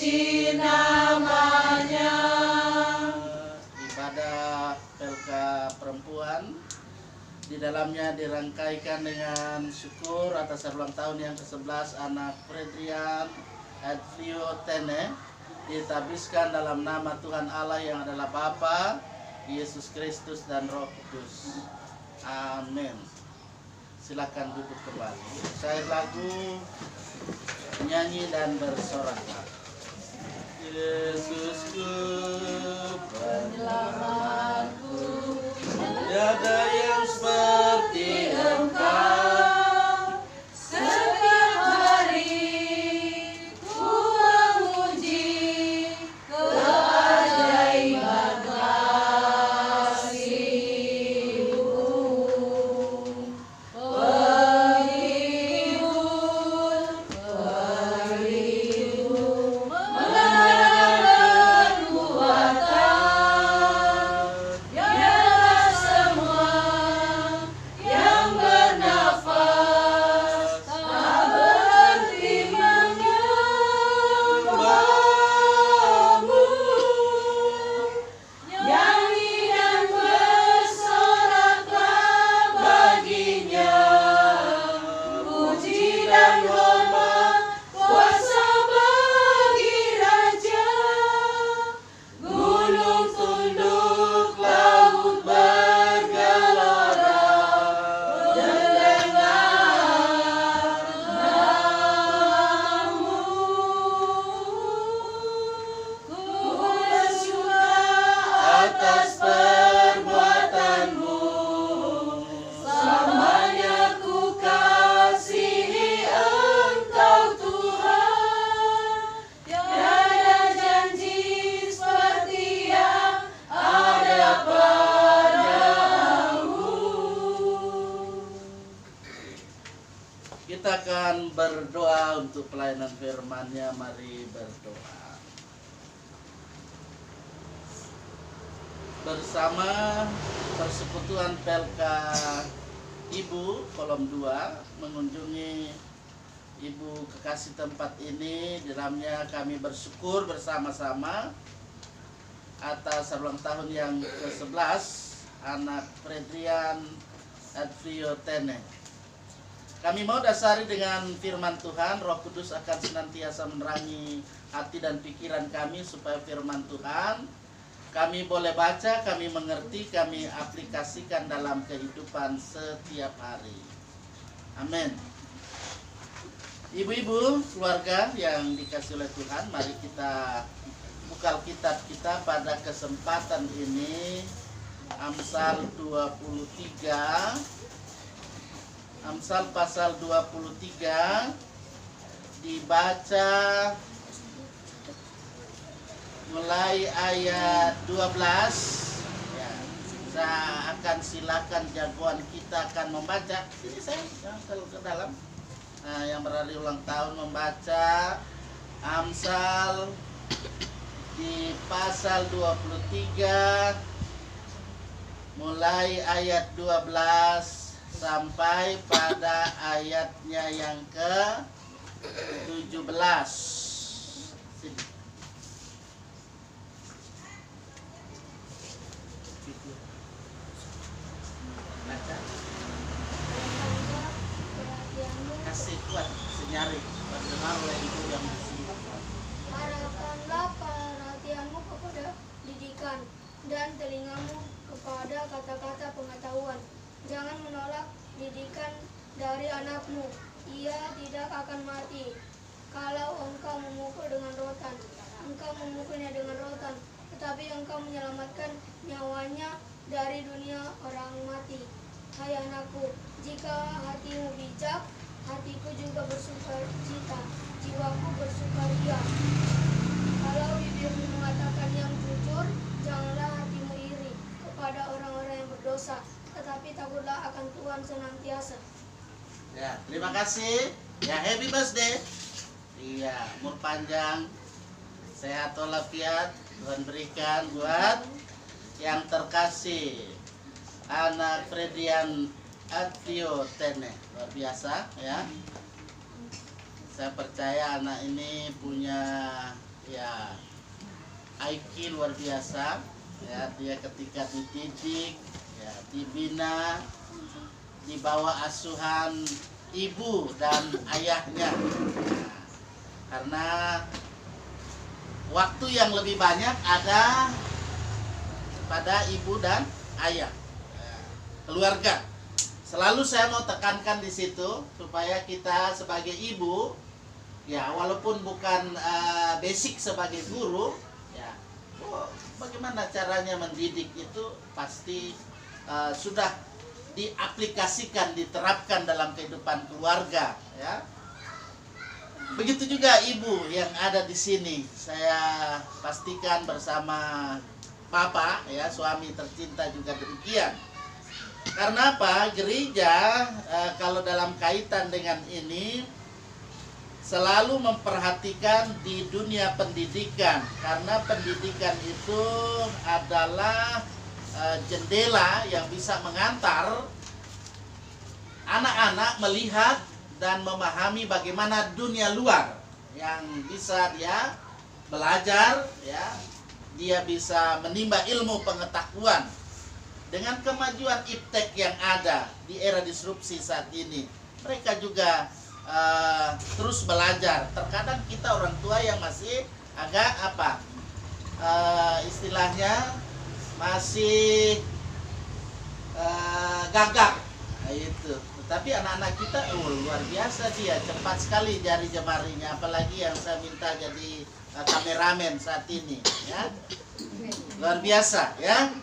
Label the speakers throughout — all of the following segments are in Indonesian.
Speaker 1: puji namanya.
Speaker 2: Ibadah Pelka Perempuan di dalamnya dirangkaikan dengan syukur atas ulang tahun yang ke-11 anak Fredrian Advio Tene, ditabiskan dalam nama Tuhan Allah yang adalah Bapa, Yesus Kristus dan Roh Kudus. Amin. Silakan duduk kembali. Saya lagu nyanyi dan bersorak. Yesusku penyelamatku, tiada yang seperti Engkau.
Speaker 1: Setiap hari ku memuji keajaiban kasih-Mu. Penghibur mengarahkan kekuatan, biarlah semua yang bernafas tak berhenti menyembah-Mu. Nyanyi dan bersoraklah baginya, puji dan hormat kuasa bagi Raja. Gunung tunduk, laut bergelora, mendengar nama-Mu. Ku bersyukur atas perbuatan-Mu, selamanya ku kasihi Engkau Tuhan. Tiada janji seperti yang ada padamu.
Speaker 2: Kita akan berdoa untuk pelayanan firman-Nya. Mari berdoa. Bersama Persekutuan Pelka Ibu Kolom 2 mengunjungi Ibu kekasih tempat ini. Di dalamnya kami bersyukur bersama-sama atas ulang tahun yang ke-11 anak Fredrian Advio Tene. Kami mau dasari dengan firman Tuhan. Roh Kudus akan senantiasa menerangi hati dan pikiran kami supaya firman Tuhan kami boleh baca, kami mengerti, kami aplikasikan dalam kehidupan setiap hari. Amin. Ibu-ibu, keluarga yang dikasih oleh Tuhan, mari kita buka Alkitab kita pada kesempatan ini. Amsal 23, Amsal pasal 23 dibaca mulai ayat 12. Ya, saya akan silakan jagoan kita akan membaca. Ini saya yang ke dalam. Nah, yang berhari ulang tahun membaca Amsal di pasal 23 mulai ayat 12 sampai pada ayatnya yang ke-17. Sini. Baca. Kasih kuat, senyari, dengar oleh ibu yang disini.
Speaker 3: Arahkanlah perhatianmu kepada didikan dan telingamu kepada kata-kata pengetahuan. Jangan menolak didikan dari anakmu, ia tidak akan mati. Kalau engkau memukul dengan rotan, engkau memukulnya dengan rotan, tetapi engkau menyelamatkan nyawanya dari dunia orang mati. Hai anakku, jika hatimu bijak, hatiku juga bersukacita, jiwaku bersukaria. Kalau bibirmu mengatakan yang jujur, janganlah hatimu iri kepada orang-orang yang berdosa, tetapi takutlah akan Tuhan senantiasa.
Speaker 2: Ya, terima kasih. Ya, happy birthday. Iya, umur panjang, sehat walafiat Tuhan berikan buat yang terkasih anak Fredrian Advio Tene. Luar biasa ya. Saya percaya anak ini punya Aiki luar biasa ya, dia ketika dididik ya, dibina di bawah asuhan ibu dan ayahnya. Nah, karena waktu yang lebih banyak ada pada ibu dan ayah, keluarga. Selalu saya mau tekankan di situ supaya kita sebagai ibu ya, walaupun bukan basic sebagai guru ya, bagaimana caranya mendidik itu pasti sudah diaplikasikan, diterapkan dalam kehidupan keluarga ya. Begitu juga ibu yang ada di sini, saya pastikan bersama Bapak ya, suami tercinta juga demikian. Karena apa? Gereja kalau dalam kaitan dengan ini selalu memperhatikan di dunia pendidikan, karena pendidikan itu adalah jendela yang bisa mengantar anak-anak melihat dan memahami bagaimana dunia luar, yang bisa dia belajar ya, dia bisa menimba ilmu pengetahuan. Dengan kemajuan iptek yang ada di era disrupsi saat ini, mereka juga terus belajar. Terkadang kita orang tua yang masih agak istilahnya masih gagap, nah, itu. Tapi anak-anak kita luar biasa, dia cepat sekali jari jemarinya, apalagi yang saya minta jadi kameramen saat ini ya, luar biasa ya.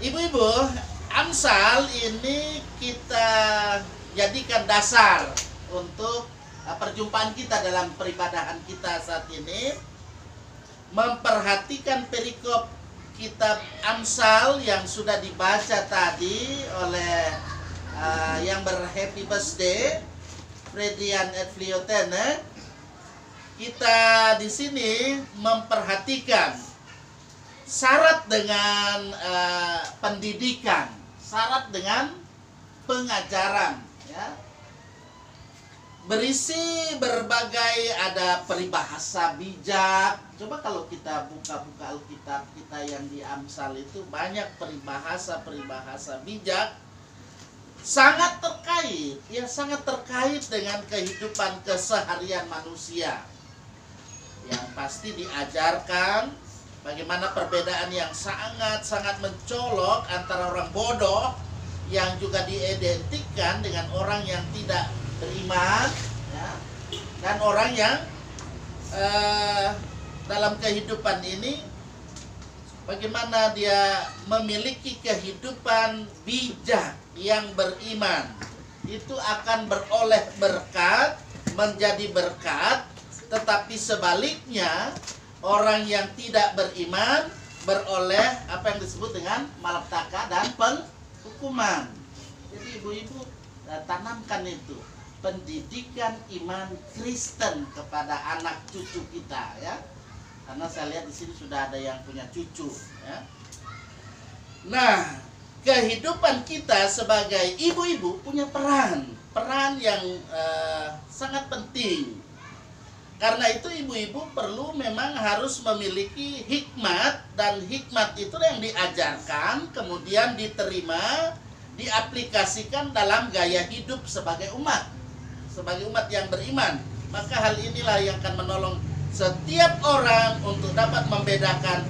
Speaker 2: Ibu-ibu, Amsal ini kita jadikan dasar untuk perjumpaan kita dalam peribadahan kita saat ini, memperhatikan perikop kitab Amsal yang sudah dibaca tadi oleh yang berhappy birthday Fredian Edfliotene. Kita di sini memperhatikan syarat dengan pendidikan, syarat dengan pengajaran ya. Berisi berbagai, ada peribahasa bijak. Coba kalau kita buka-buka Alkitab kita yang di Amsal itu banyak peribahasa bijak, sangat terkait ya, sangat terkait dengan kehidupan keseharian manusia, yang pasti diajarkan bagaimana perbedaan yang sangat mencolok antara orang bodoh yang juga diidentikan dengan orang yang tidak beriman ya, dan orang yang dalam kehidupan ini bagaimana dia memiliki kehidupan bijak yang beriman, itu akan beroleh berkat, menjadi berkat. Tetapi sebaliknya, orang yang tidak beriman beroleh apa yang disebut dengan malapetaka dan penghukuman. Jadi ibu-ibu tanamkan itu pendidikan iman Kristen kepada anak cucu kita ya. Karena saya lihat di sini sudah ada yang punya cucu ya. Nah, kehidupan kita sebagai ibu-ibu punya peran yang sangat penting. Karena itu ibu-ibu perlu memang harus memiliki hikmat, dan hikmat itu yang diajarkan kemudian diterima, diaplikasikan dalam gaya hidup sebagai umat yang beriman. Maka hal inilah yang akan menolong setiap orang untuk dapat membedakan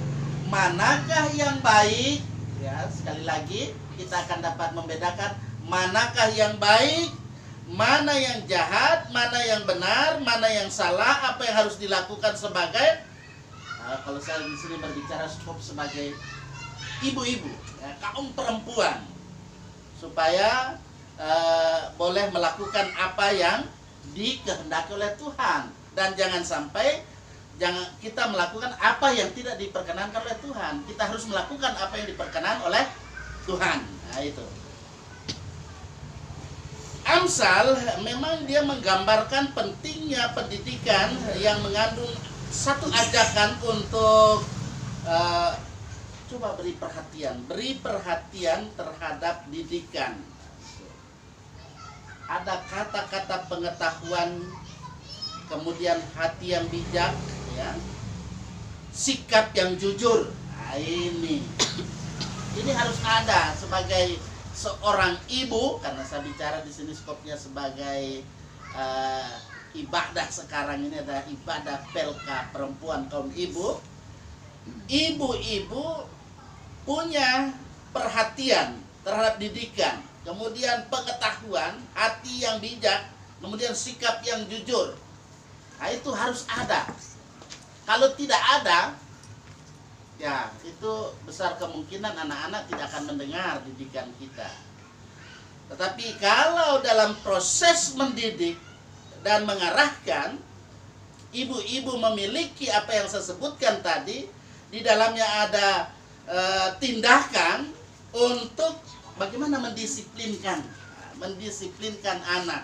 Speaker 2: manakah yang baik ya. Sekali lagi kita akan dapat membedakan manakah yang baik, mana yang jahat, mana yang benar, mana yang salah, apa yang harus dilakukan sebagai kalau saya di sini berbicara sebagai ibu-ibu ya, kaum perempuan, supaya boleh melakukan apa yang dikehendaki oleh Tuhan, dan jangan sampai kita melakukan apa yang tidak diperkenankan oleh Tuhan. Kita harus melakukan apa yang diperkenan oleh Tuhan. Nah itu. Amsal memang dia menggambarkan pentingnya pendidikan yang mengandung satu ajakan untuk coba beri perhatian terhadap didikan. Ada kata-kata pengetahuan, kemudian hati yang bijak ya. sikap yang jujur. Nah, ini harus ada sebagai seorang ibu, karena saya bicara di sini skopnya sebagai ibadah sekarang ini adalah ibadah PLK perempuan kaum ibu. Ibu-ibu punya perhatian terhadap didikan, kemudian pengetahuan, hati yang bijak, kemudian sikap yang jujur. Nah, itu harus ada. Kalau tidak ada, ya itu besar kemungkinan anak-anak tidak akan mendengar didikan kita. Tetapi kalau dalam proses mendidik dan mengarahkan, ibu-ibu memiliki apa yang saya sebutkan tadi, di dalamnya ada tindakan untuk bagaimana mendisiplinkan anak.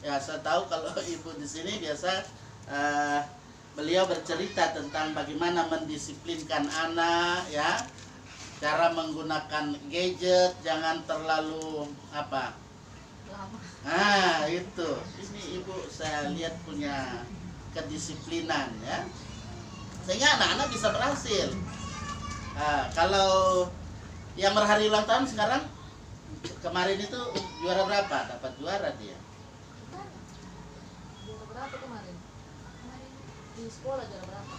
Speaker 2: Ya, saya tahu kalau ibu di sini biasa beliau bercerita tentang bagaimana mendisiplinkan anak, ya, cara menggunakan gadget, jangan terlalu apa. Nah, itu. Ini ibu saya lihat punya kedisiplinan, ya, sehingga anak-anak bisa berhasil. Kalau yang berhari ulang tahun sekarang, kemarin itu juara berapa? Dapat juara dia.
Speaker 1: Juara berapa kemarin? Di sekolah juara berapa?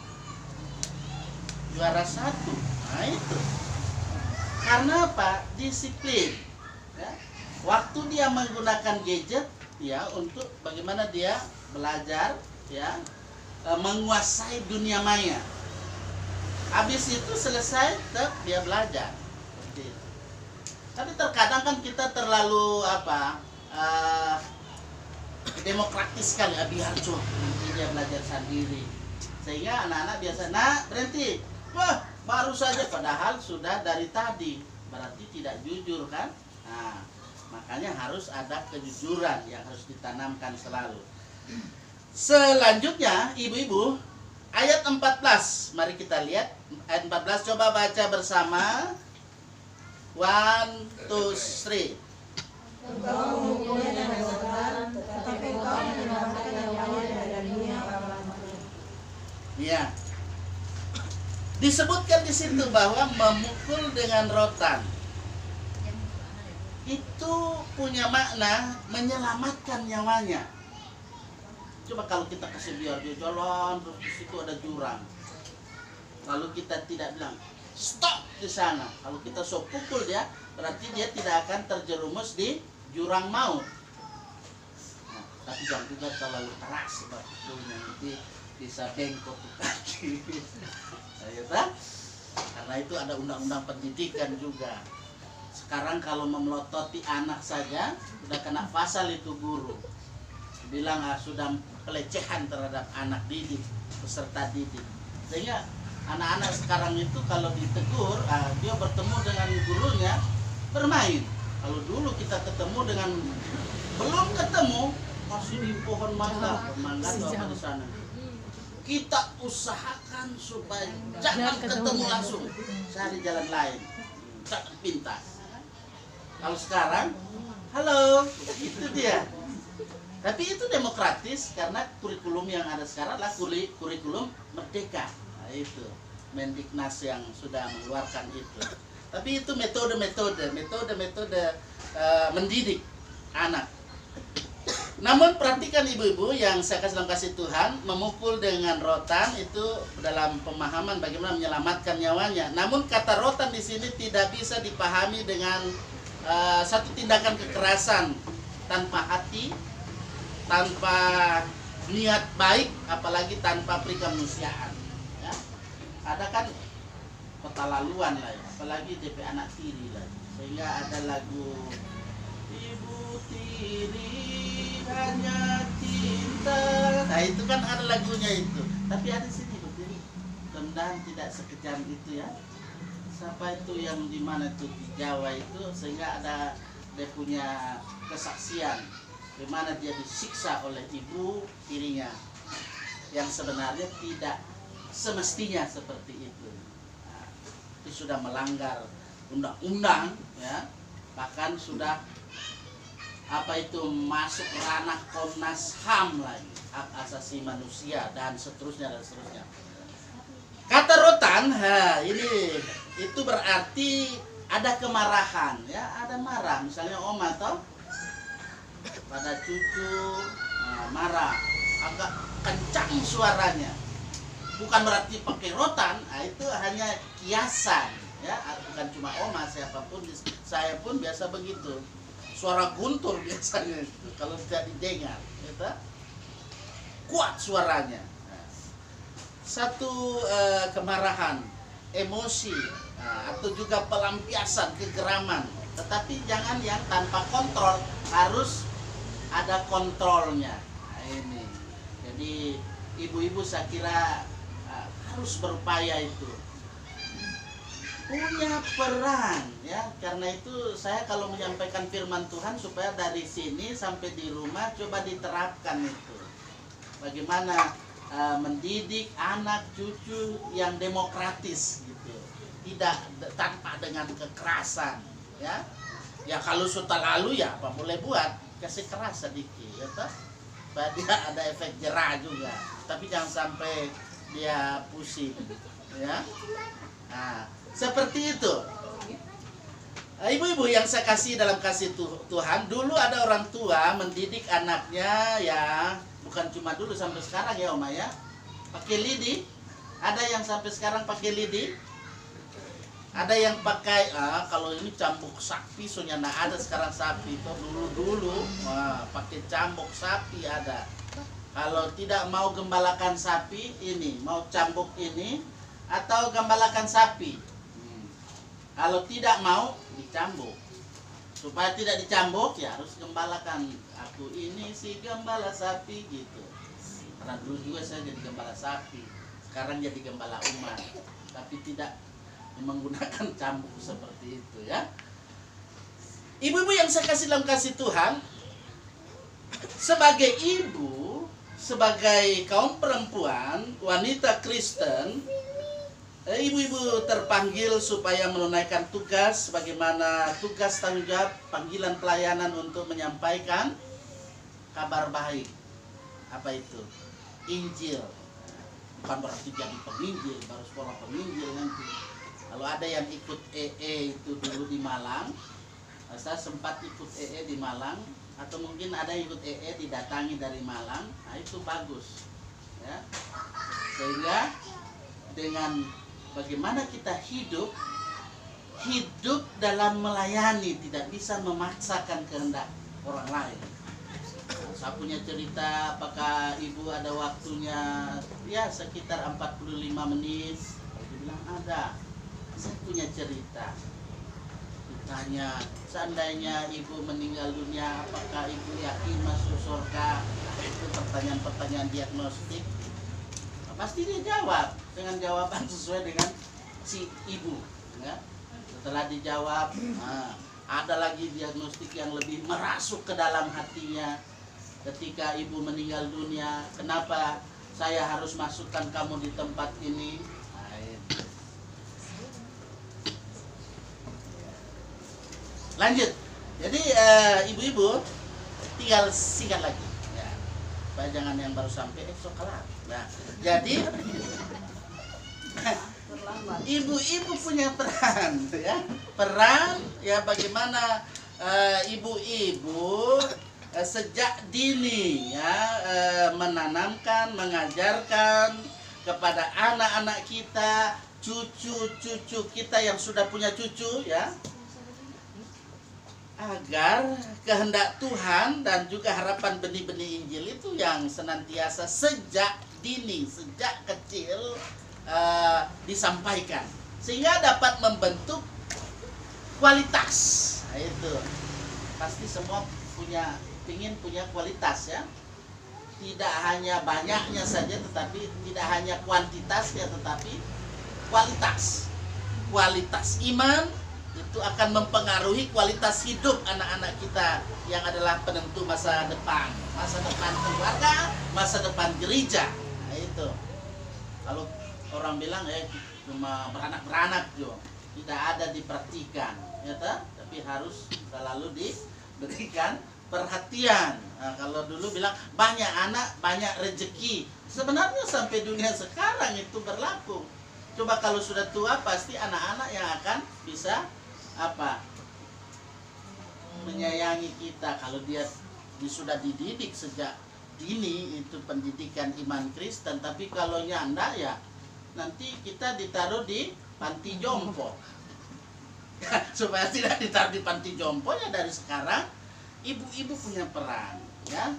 Speaker 2: Juara 1. Nah, itu. Karena apa? Disiplin. Ya. Waktu dia menggunakan gadget, ya, untuk bagaimana dia belajar, ya, menguasai dunia maya. Habis itu selesai, dia belajar. Tapi terkadang kan kita terlalu demokratis sekali, biar nanti dia belajar sendiri, sehingga anak-anak biasa, berhenti, wah baru saja, padahal sudah dari tadi, berarti tidak jujur kan. Nah, makanya harus ada kejujuran yang harus ditanamkan selalu. Selanjutnya, ibu-ibu, ayat 14, mari kita lihat ayat 14, coba baca bersama. 1, 2, 3.
Speaker 1: Engkau mengumpulnya dengan kebenaran, tetapi engkau menyelamatkan nyawanya dari dunia orang mati.
Speaker 2: Ya. Disebutkan di situ bahwa memukul dengan rotan itu punya makna menyelamatkan nyawanya. Coba kalau kita kasih biar dia jalan, terus di situ ada jurang, lalu kita tidak bilang stop di sana. Kalau kita pukul dia, berarti dia tidak akan terjerumus di jurang maut. Nah, tapi jangan juga terlalu keras sebab pukulnya, nanti bisa bengkok kaki. Karena itu ada undang-undang pendidikan juga. Sekarang kalau memelototi anak saja sudah kena pasal itu guru. Bilang sudah pelecehan terhadap anak didik, peserta didik. Sehingga anak-anak sekarang itu kalau ditegur, dia bertemu dengan gurunya bermain. Kalau dulu kita ketemu dengan belum ketemu masih di pohon mangga atau apa di sana. Kita usahakan supaya jangan ketemu langsung, cari jalan lain, jangan pintas. Kalau sekarang, halo, itu dia. Tapi itu demokratis karena kurikulum yang ada sekarang adalah kurikulum merdeka. Nah, itu Mendiknas yang sudah mengeluarkan itu. Tapi itu metode mendidik anak. Namun perhatikan ibu-ibu yang saya kasih dalam kasih Tuhan, memukul dengan rotan itu dalam pemahaman bagaimana menyelamatkan nyawanya. Namun kata rotan di sini tidak bisa dipahami dengan satu tindakan kekerasan tanpa hati, tanpa niat baik, apalagi tanpa perikemanusiaan. Ya. Ada kan kota laluan lah, ya. Apalagi DP anak tiri lah. Sehingga ada lagu Ibu Tiri hanya cinta. Nah itu kan ada lagunya itu. Tapi ada di sini Ibu Tiri. Mudah-mudahan tidak sekejam itu ya. Siapa itu yang di mana itu di Jawa itu, sehingga ada dia punya kesaksian di mana dia disiksa oleh ibu tirinya yang sebenarnya tidak semestinya seperti itu. Nah, itu sudah melanggar undang-undang ya, bahkan sudah masuk ranah Komnas HAM lagi, hak asasi manusia dan seterusnya dan seterusnya. Kata kemarahan, ini itu berarti ada kemarahan, ya, ada marah. Misalnya oma atau pada cucu marah, agak kencang suaranya. Bukan berarti pakai rotan, itu hanya kiasan, ya, bukan cuma oma, siapapun, saya pun biasa begitu. Suara guntur biasanya itu, kalau tidak didengar, gitu. Kuat suaranya. Satu kemarahan, emosi, atau juga pelampiasan kegeraman. Tetapi jangan yang tanpa kontrol, harus ada kontrolnya. Nah, ini. Jadi ibu-ibu saya kira harus berupaya itu. Punya peran, ya. Karena itu saya kalau menyampaikan firman Tuhan supaya dari sini sampai di rumah coba diterapkan itu. Bagaimana mendidik anak cucu yang demokratis gitu. Tidak tanpa dengan kekerasan, ya. Ya kalau sudah lalu ya apa boleh buat, kasih keras sedikit, ya toh. Supaya dia ada efek jerah juga. Tapi jangan sampai dia pusing, ya. Nah, seperti itu. Ibu-ibu yang saya kasih dalam kasih Tuhan, dulu ada orang tua mendidik anaknya, ya, bukan cuma dulu, sampai sekarang ya Oma, ya, pakai lidi. Ada yang sampai sekarang pakai lidi. Ada yang pakai kalau ini cambuk sapi, soalnya nah ada sekarang sapi itu dulu pakai cambuk sapi ada. Kalau tidak mau gembalakan sapi ini, mau cambuk ini atau gembalakan sapi. Kalau tidak mau dicambuk. Supaya tidak dicambuk ya harus gembalakan. Aku ini si gembala sapi gitu. Karena dulu juga saya jadi gembala sapi. Sekarang jadi gembala umat. Tapi tidak menggunakan cambuk seperti itu, ya. Ibu-ibu yang saya kasih dalam kasih Tuhan, sebagai ibu, sebagai kaum perempuan, wanita Kristen, ibu-ibu terpanggil supaya menunaikan tugas, bagaimana tugas tanggung jawab panggilan pelayanan untuk menyampaikan kabar baik. Apa itu? Injil. Bukan berarti jadi penginjil, baru sekolah penginjil nanti. Kalau ada yang ikut EE itu dulu di Malang, saya sempat ikut EE di Malang, atau mungkin ada yang ikut EE didatangi dari Malang, nah itu bagus, ya. Sehingga dengan bagaimana kita hidup dalam melayani, tidak bisa memaksakan kehendak orang lain. Saya punya cerita, apakah ibu ada waktunya, ya sekitar 45 menit, ibu bilang ada. Saya punya cerita. Ditanya, seandainya ibu meninggal dunia, apakah ibu yakin masuk surga? Itu pertanyaan-pertanyaan diagnostik. Pasti dia jawab dengan jawaban sesuai dengan si ibu, ya. Setelah dijawab, ada lagi diagnostik yang lebih merasuk ke dalam hatinya. Ketika ibu meninggal dunia, kenapa saya harus masukkan kamu di tempat ini? Lanjut. Jadi ibu-ibu tinggal singkat lagi, ya. Supaya jangan yang baru sampai sok kalah. Nah, jadi ibu-ibu punya peran, ya. Peran, ya, bagaimana ibu-ibu sejak dini, ya, menanamkan, mengajarkan kepada anak-anak kita, cucu-cucu kita yang sudah punya cucu, ya, agar kehendak Tuhan dan juga harapan benih-benih Injil itu yang senantiasa sejak dini, sejak kecil disampaikan, sehingga dapat membentuk kualitas. Nah, itu pasti semua ingin punya kualitas, ya. Tidak hanya banyaknya saja, tetapi tidak hanya kuantitasnya, tetapi kualitas. Kualitas iman itu akan mempengaruhi kualitas hidup anak-anak kita yang adalah penentu masa depan keluarga, masa depan gereja. Nah, itu. Kalau orang bilang cuma beranak-beranak jo, tidak ada diperhatikan, ya toh? Tapi harus selalu diberikan perhatian. Nah, kalau dulu bilang banyak anak banyak rezeki, sebenarnya sampai dunia sekarang itu berlaku. Coba kalau sudah tua pasti anak-anak yang akan bisa apa? Menyayangi kita kalau dia sudah dididik sejak dini, itu pendidikan iman Kristen. Tapi kalau nyanda ya nanti kita ditaruh di panti jompo. Supaya tidak ditaruh di panti jompo, ya dari sekarang ibu-ibu punya peran, ya.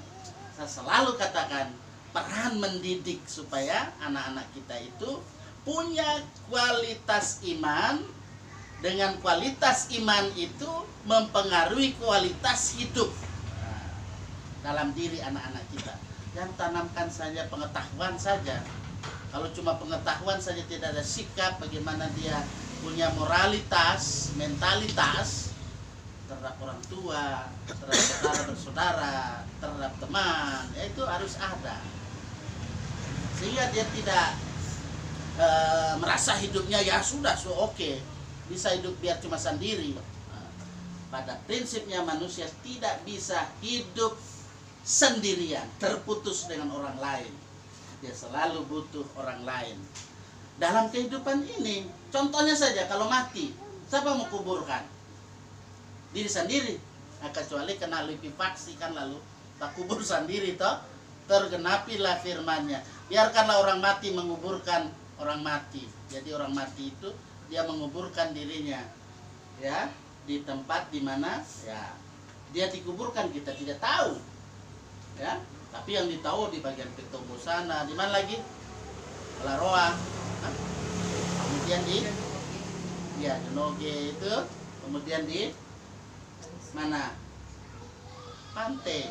Speaker 2: Saya selalu katakan peran mendidik supaya anak-anak kita itu punya kualitas iman. Dengan kualitas iman itu mempengaruhi kualitas hidup dalam diri anak-anak kita. Dan tanamkan saja pengetahuan saja. Kalau cuma pengetahuan saja, tidak ada sikap bagaimana dia punya moralitas, mentalitas terhadap orang tua, terhadap saudara bersaudara, terhadap teman, ya itu harus ada. Sehingga dia tidak merasa hidupnya ya sudah so oke, bisa hidup biar cuma sendiri. Pada prinsipnya manusia tidak bisa hidup sendirian, terputus dengan orang lain. Dia selalu butuh orang lain. Dalam kehidupan ini, contohnya saja kalau mati, siapa mau kuburkan? Diri sendiri. Nah, kecuali kena likuifaksi kan lalu tak kubur sendiri toh. Tergenapilah firman-Nya. Biarkanlah orang mati menguburkan orang mati. Jadi orang mati itu dia menguburkan dirinya, ya, di tempat di mana ya dia dikuburkan, kita tidak tahu, ya. Tapi yang ditahu di bagian Petobo sana, di mana lagi? Laroa. Kemudian di ya Denoge itu, kemudian di mana? Pantai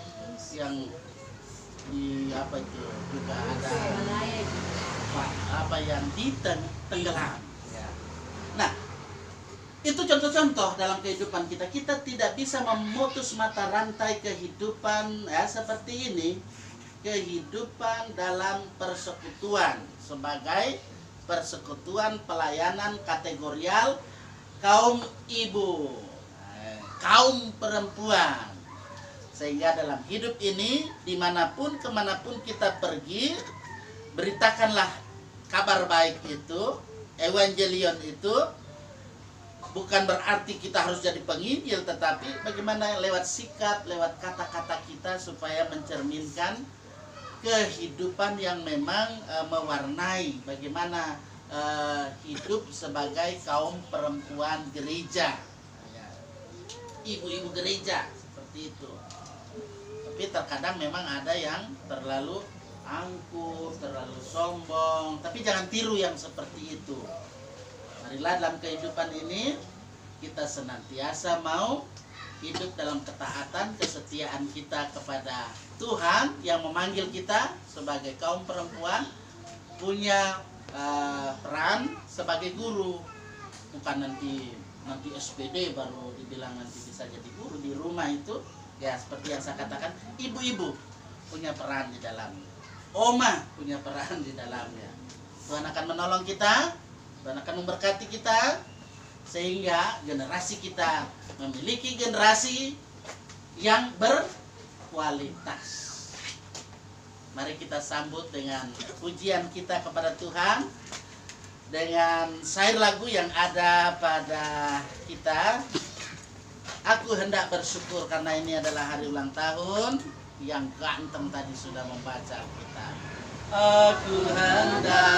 Speaker 2: yang di apa itu juga ada apa yang di tenggelam. Ya. Nah, itu contoh-contoh dalam kehidupan kita. Kita tidak bisa memutus mata rantai kehidupan ya seperti ini. Kehidupan dalam persekutuan sebagai persekutuan pelayanan kategorial kaum ibu, kaum perempuan. Sehingga dalam hidup ini, dimanapun kemanapun kita pergi, beritakanlah kabar baik itu, evangelion itu. Bukan berarti kita harus jadi penginjil, tetapi bagaimana lewat sikap, lewat kata-kata kita supaya mencerminkan kehidupan yang memang mewarnai bagaimana hidup sebagai kaum perempuan gereja, ibu-ibu gereja, seperti itu. Tapi terkadang memang ada yang terlalu angkuh, terlalu sombong, tapi jangan tiru yang seperti itu. Marilah dalam kehidupan ini kita senantiasa mau hidup dalam ketaatan, kesetiaan kita kepada Tuhan yang memanggil kita sebagai kaum perempuan, punya peran sebagai guru. Bukan nanti SPD baru dibilang nanti bisa jadi guru. Di rumah itu ya seperti yang saya katakan, ibu-ibu punya peran di dalamnya, oma punya peran di dalamnya. Tuhan akan menolong kita, Tuhan akan memberkati kita, sehingga generasi kita memiliki generasi yang berkualitas. Mari kita sambut dengan pujian kita kepada Tuhan, dengan syair lagu yang ada pada kita. Aku hendak bersyukur karena ini adalah hari ulang tahun. Yang ganteng tadi sudah membaca kita. Aku hendak